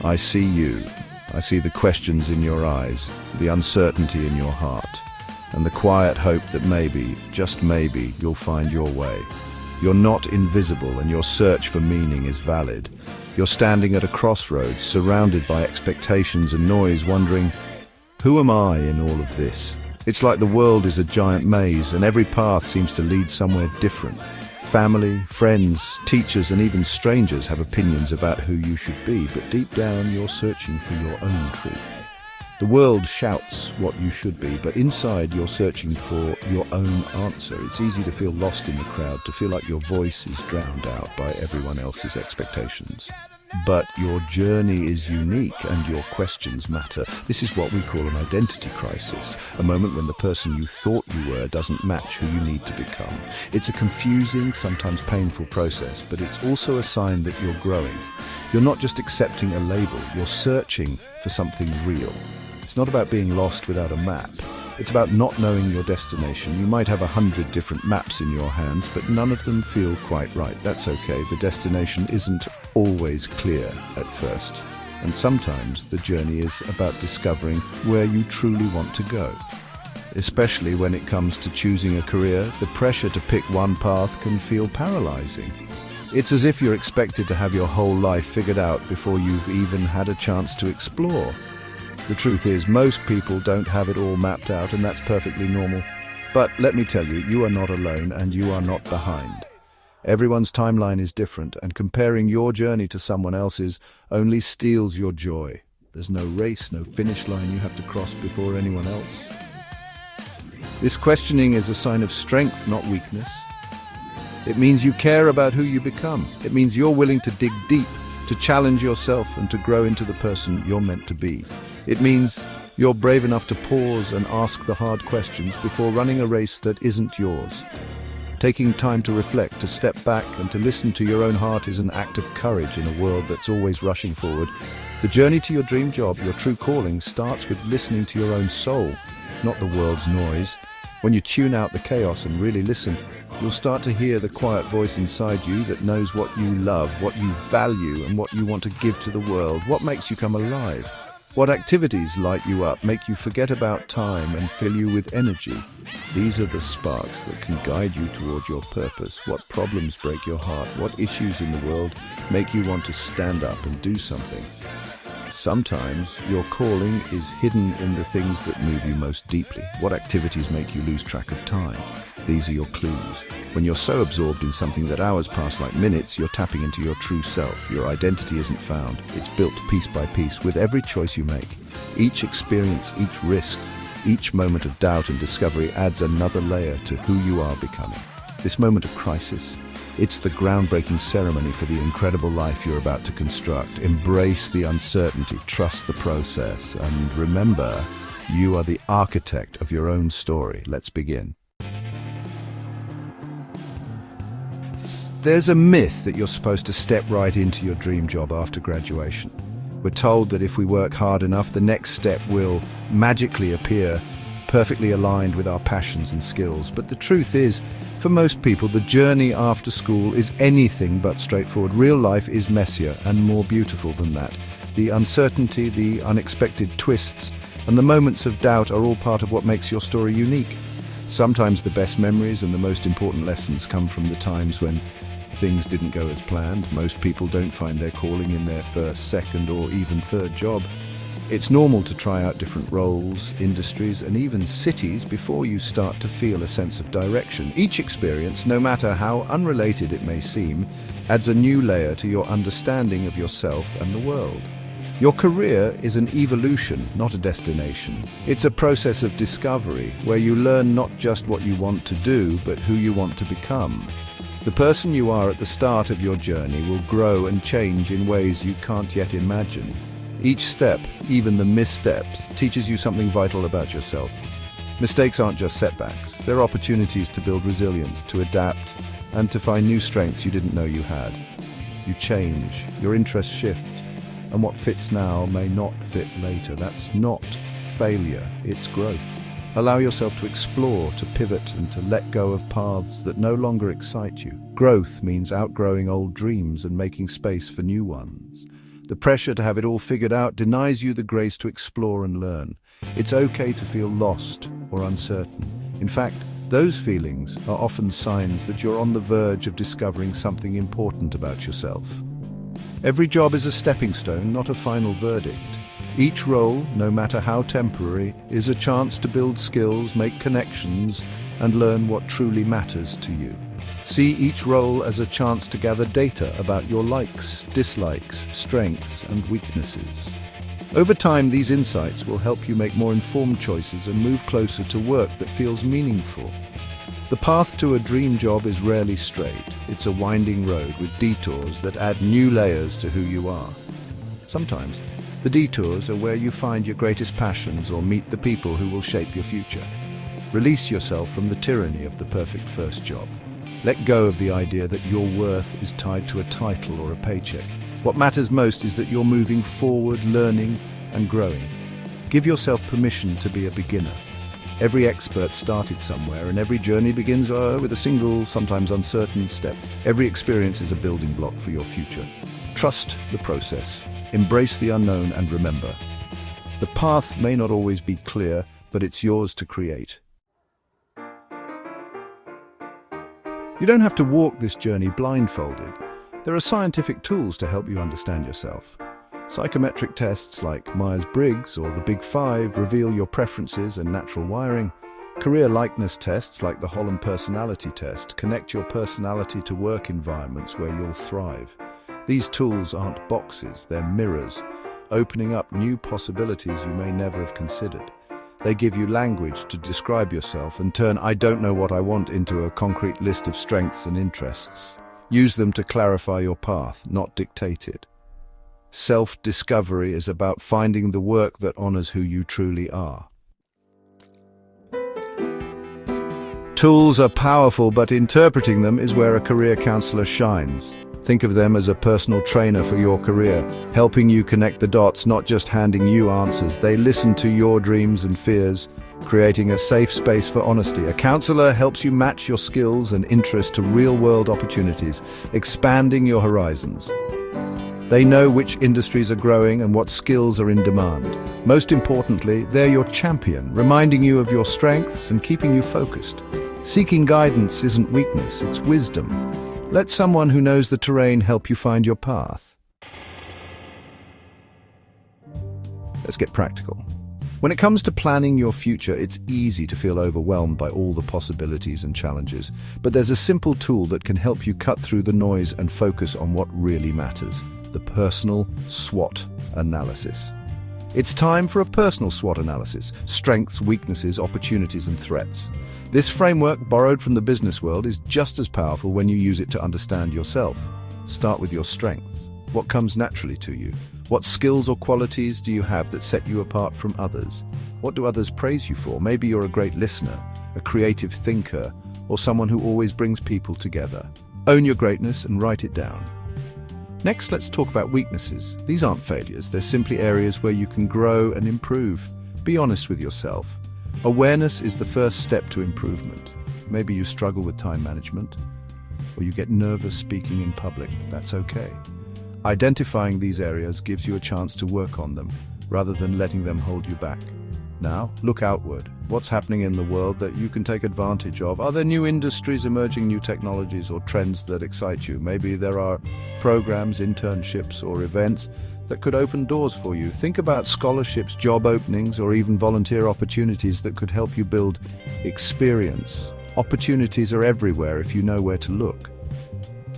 I see you. I see the questions in your eyes, the uncertainty in your heart, and the quiet hope that maybe, just maybe, you'll find your way. You're not invisible, and your search for meaning is valid. You're standing at a crossroads, surrounded by expectations and noise, wondering, who am I in all of this? It's like the world is a giant maze, and every path seems to lead somewhere different. Family, friends, teachers, and even strangers have opinions about who you should be, but deep down you're searching for your own truth. The world shouts what you should be, but inside you're searching for your own answer. It's easy to feel lost in the crowd, to feel like your voice is drowned out by everyone else's expectations. But your journey is unique and your questions matter. This is what we call an identity crisis, a moment when the person you thought you were doesn't match who you need to become. It's a confusing, sometimes painful process, but it's also a sign that you're growing. You're not just accepting a label, you're searching for something real. It's not about being lost without a map. It's about not knowing your destination. You might have 100 different maps in your hands, but none of them feel quite right. That's okay. The destination isn't always clear at first. And sometimes the journey is about discovering where you truly want to go. Especially when it comes to choosing a career, the pressure to pick one path can feel paralyzing. It's as if you're expected to have your whole life figured out before you've even had a chance to explore. The truth is, most people don't have it all mapped out, and that's perfectly normal. But let me tell you, you are not alone and you are not behind. Everyone's timeline is different, and comparing your journey to someone else's only steals your joy. There's no race, no finish line you have to cross before anyone else. This questioning is a sign of strength, not weakness. It means you care about who you become. It means you're willing to dig deep, to challenge yourself and to grow into the person you're meant to be. It means you're brave enough to pause and ask the hard questions before running a race that isn't yours. Taking time to reflect, to step back and to listen to your own heart is an act of courage in a world that's always rushing forward. The journey to your dream job, your true calling, starts with listening to your own soul, not the world's noise. When you tune out the chaos and really listen, you'll start to hear the quiet voice inside you that knows what you love, what you value, and what you want to give to the world, what makes you come alive. What activities light you up, make you forget about time and fill you with energy? These are the sparks that can guide you toward your purpose. What problems break your heart? What issues in the world make you want to stand up and do something? Sometimes your calling is hidden in the things that move you most deeply. What activities make you lose track of time? These are your clues. When you're so absorbed in something that hours pass like minutes, you're tapping into your true self. Your identity isn't found. It's built piece by piece with every choice you make. Each experience, each risk, each moment of doubt and discovery adds another layer to who you are becoming. This moment of crisis, it's the groundbreaking ceremony for the incredible life you're about to construct. Embrace the uncertainty, trust the process, and remember, you are the architect of your own story. Let's begin. There's a myth that you're supposed to step right into your dream job after graduation. We're told that if we work hard enough, the next step will magically appear, perfectly aligned with our passions and skills. But the truth is, for most people, the journey after school is anything but straightforward. Real life is messier and more beautiful than that. The uncertainty, the unexpected twists, and the moments of doubt are all part of what makes your story unique. Sometimes the best memories and the most important lessons come from the times when things didn't go as planned. Most people don't find their calling in their first, second, or even third job. It's normal to try out different roles, industries, and even cities before you start to feel a sense of direction. Each experience, no matter how unrelated it may seem, adds a new layer to your understanding of yourself and the world. Your career is an evolution, not a destination. It's a process of discovery where you learn not just what you want to do, but who you want to become. The person you are at the start of your journey will grow and change in ways you can't yet imagine. Each step, even the missteps, teaches you something vital about yourself. Mistakes aren't just setbacks. They're opportunities to build resilience, to adapt, and to find new strengths you didn't know you had. You change, your interests shift, and what fits now may not fit later. That's not failure, it's growth. Allow yourself to explore, to pivot, and to let go of paths that no longer excite you. Growth means outgrowing old dreams and making space for new ones. The pressure to have it all figured out denies you the grace to explore and learn. It's okay to feel lost or uncertain. In fact, those feelings are often signs that you're on the verge of discovering something important about yourself. Every job is a stepping stone, not a final verdict. Each role, no matter how temporary, is a chance to build skills, make connections, and learn what truly matters to you. See each role as a chance to gather data about your likes, dislikes, strengths, and weaknesses. Over time, these insights will help you make more informed choices and move closer to work that feels meaningful. The path to a dream job is rarely straight. It's a winding road with detours that add new layers to who you are. Sometimes, the detours are where you find your greatest passions or meet the people who will shape your future. Release yourself from the tyranny of the perfect first job. Let go of the idea that your worth is tied to a title or a paycheck. What matters most is that you're moving forward, learning, and growing. Give yourself permission to be a beginner. Every expert started somewhere, and every journey begins with a single, sometimes uncertain step. Every experience is a building block for your future. Trust the process. Embrace the unknown, and remember, the path may not always be clear, but it's yours to create. You don't have to walk this journey blindfolded. There are scientific tools to help you understand yourself. Psychometric tests like Myers-Briggs or the Big Five reveal your preferences and natural wiring. Career likeness tests like the Holland personality test connect your personality to work environments where you'll thrive. These tools aren't boxes, they're mirrors, opening up new possibilities you may never have considered. They give you language to describe yourself and turn "I don't know what I want" into a concrete list of strengths and interests. Use them to clarify your path, not dictate it. Self-discovery is about finding the work that honors who you truly are. Tools are powerful, but interpreting them is where a career counselor shines. Think of them as a personal trainer for your career, helping you connect the dots, not just handing you answers. They listen to your dreams and fears, creating a safe space for honesty. A counselor helps you match your skills and interests to real-world opportunities, expanding your horizons. They know which industries are growing and what skills are in demand. Most importantly, they're your champion, reminding you of your strengths and keeping you focused. Seeking guidance isn't weakness, it's wisdom. Let someone who knows the terrain help you find your path. Let's get practical. When it comes to planning your future, it's easy to feel overwhelmed by all the possibilities and challenges. But there's a simple tool that can help you cut through the noise and focus on what really matters: the personal SWOT analysis. It's time for a personal SWOT analysis: strengths, weaknesses, opportunities, and threats. This framework, borrowed from the business world, is just as powerful when you use it to understand yourself. Start with your strengths. What comes naturally to you? What skills or qualities do you have that set you apart from others? What do others praise you for? Maybe you're a great listener, a creative thinker, or someone who always brings people together. Own your greatness and write it down. Next, let's talk about weaknesses. These aren't failures, they're simply areas where you can grow and improve. Be honest with yourself. Awareness is the first step to improvement. Maybe you struggle with time management, or you get nervous speaking in public. That's okay. Identifying these areas gives you a chance to work on them, rather than letting them hold you back. Now, look outward. What's happening in the world that you can take advantage of? Are there new industries emerging, new technologies, or trends that excite you? Maybe there are programs, internships, or events that could open doors for you. Think about scholarships, job openings, or even volunteer opportunities that could help you build experience. Opportunities are everywhere if you know where to look.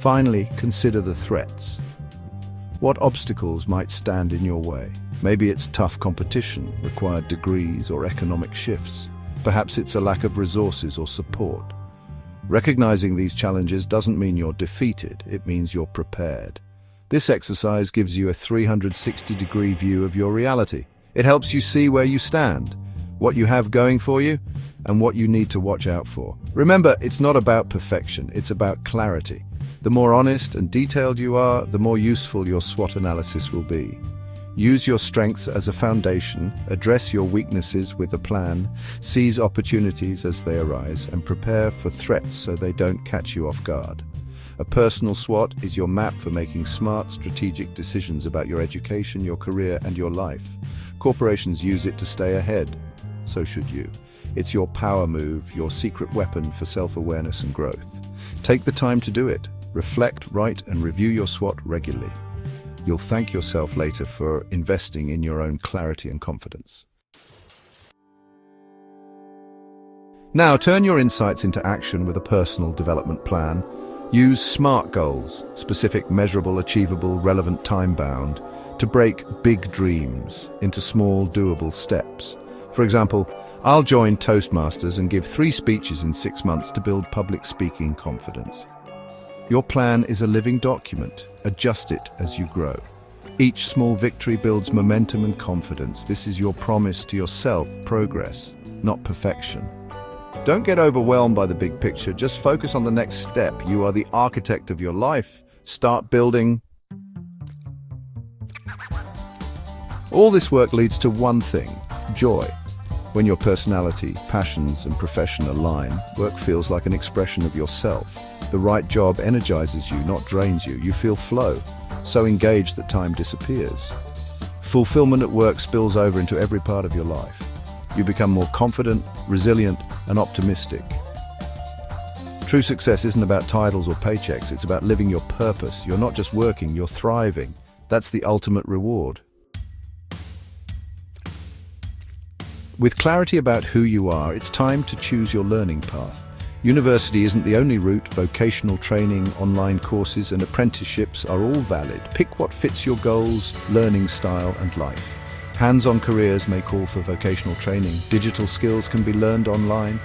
Finally, consider the threats. What obstacles might stand in your way? Maybe it's tough competition, required degrees, or economic shifts. Perhaps it's a lack of resources or support. Recognizing these challenges doesn't mean you're defeated, it means you're prepared. This exercise gives you a 360-degree view of your reality. It helps you see where you stand, what you have going for you, and what you need to watch out for. Remember, it's not about perfection, it's about clarity. The more honest and detailed you are, the more useful your SWOT analysis will be. Use your strengths as a foundation, address your weaknesses with a plan, seize opportunities as they arise, and prepare for threats so they don't catch you off guard. A personal SWOT is your map for making smart, strategic decisions about your education, your career, and your life. Corporations use it to stay ahead. So should you. It's your power move, your secret weapon for self-awareness and growth. Take the time to do it. Reflect, write, and review your SWOT regularly. You'll thank yourself later for investing in your own clarity and confidence. Now, turn your insights into action with a personal development plan. Use SMART goals, specific, measurable, achievable, relevant, time-bound, to break big dreams into small, doable steps. For example, I'll join Toastmasters and give 3 speeches in 6 months to build public speaking confidence. Your plan is a living document. Adjust it as you grow. Each small victory builds momentum and confidence. This is your promise to yourself, progress, not perfection. Don't get overwhelmed by the big picture. Just focus on the next step. You are the architect of your life. Start building. All this work leads to one thing: joy. When your personality, passions, and profession align, work feels like an expression of yourself. The right job energizes you, not drains you. You feel flow, so engaged that time disappears. Fulfillment at work spills over into every part of your life. You become more confident, resilient, and optimistic. True success isn't about titles or paychecks, it's about living your purpose. You're not just working, you're thriving. That's the ultimate reward. With clarity about who you are, it's time to choose your learning path. University isn't the only route. Vocational training, online courses, and apprenticeships are all valid. Pick what fits your goals, learning style, and life. Hands-on careers may call for vocational training. Digital skills can be learned online.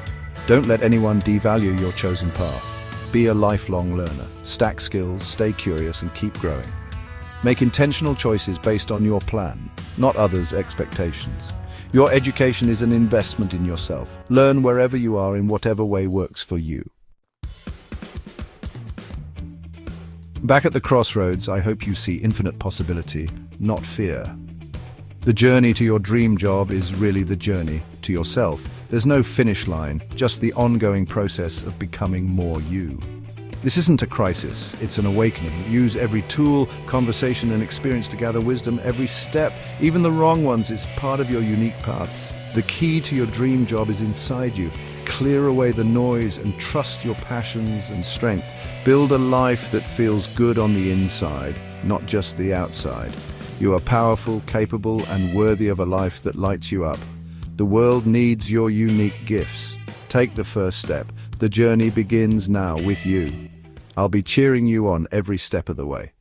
Don't let anyone devalue your chosen path. Be a lifelong learner. Stack skills, stay curious, and keep growing. Make intentional choices based on your plan, not others' expectations. Your education is an investment in yourself. Learn wherever you are in whatever way works for you. Back at the crossroads, I hope you see infinite possibility, not fear. The journey to your dream job is really the journey to yourself. There's no finish line, just the ongoing process of becoming more you. This isn't a crisis, it's an awakening. Use every tool, conversation, and experience to gather wisdom. Every step, even the wrong ones, is part of your unique path. The key to your dream job is inside you. Clear away the noise and trust your passions and strengths. Build a life that feels good on the inside, not just the outside. You are powerful, capable, and worthy of a life that lights you up. The world needs your unique gifts. Take the first step. The journey begins now with you. I'll be cheering you on every step of the way.